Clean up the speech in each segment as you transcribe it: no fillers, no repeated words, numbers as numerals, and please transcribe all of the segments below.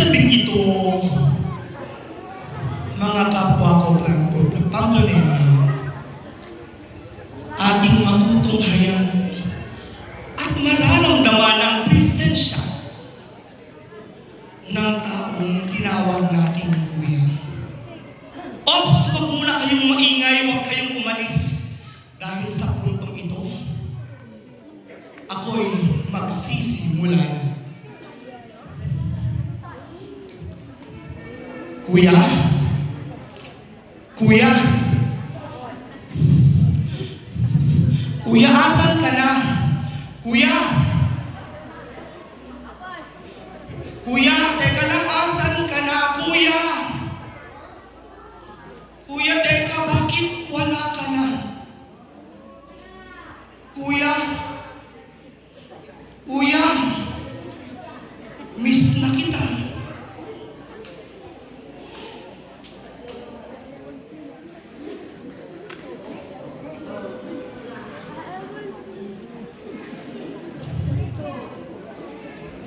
gabing ito, mga kapwa ko Pamplonenyo, ating matutunghayan at mararamdaman ang presensya ng taong tinawag nating kuya. Ops, wag muna kayong maingay, wag kayong umalis. Dahil sa puntong ito, ako'y magsisimula na. Kuya? Kuya? Kuya, asan ka na? Kuya? Kuya, teka lang, asan ka na? Kuya? Kuya, teka, bakit wala ka na? Kuya? Kuya? Miss na kita.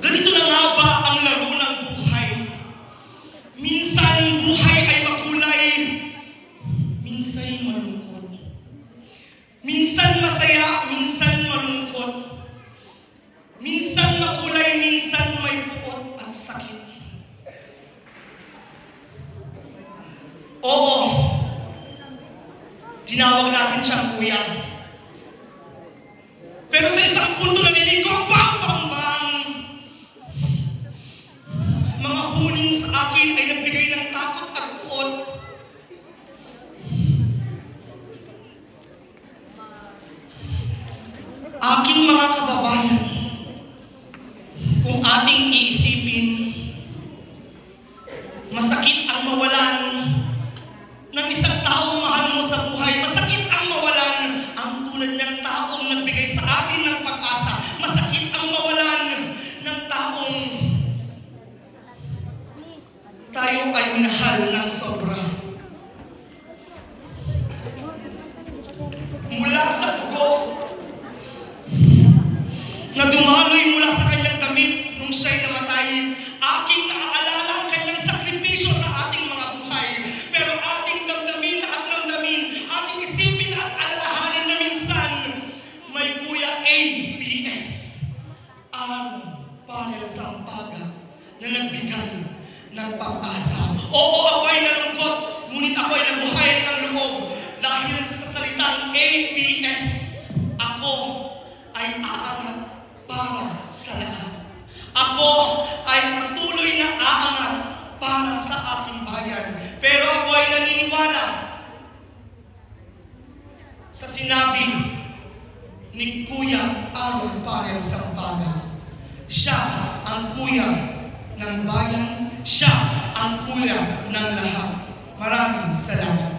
Ganito na nga ba ang laro ng buhay? Minsan buhay ay makulay, minsan malungkot. Minsan masaya, minsan malungkot. Minsan makulay, minsan may buot at sakit. Oo, tinawag natin siyang kuya. Pero sa isang punto narinig ko, bang! Mga huling sa akin ay nagbigay ng takot at buot. Aking mga kababayan, kung ating iisipin, masakit ang mawalan ng isang taong mahal mo sa buhay. Masakit ang mawalan ang tulad niyang taong nagbigay sa atin ng pag-asa. Masakit ang mawalan ng taong tayo ay minahal ng sobra. Mula sa dugo na dumaloy mula sa kanyang damit nung siya'y namatay, aking naaalala ang kanyang sakripisyo sa ating mga buhay. Pero ating damdamin at ramdamin, ating isipin at alalahanin na minsan, may Kuya ABS, Aaron Panel Sampaga, na nagbigay ng pag-asa. Oo, ako ay nalungkot, ngunit ako ay nabuhay ng loob dahil sa salitang ABS, ako ay aangat para sa lahat. Ako ay patuloy na aangat para sa aking bayan. Pero ako ay naniniwala sa sinabi ni Kuya Aaron Panel Sampaga. Siya ang kuya ng bayan, siya ang kuya ng lahat. Maraming salamat.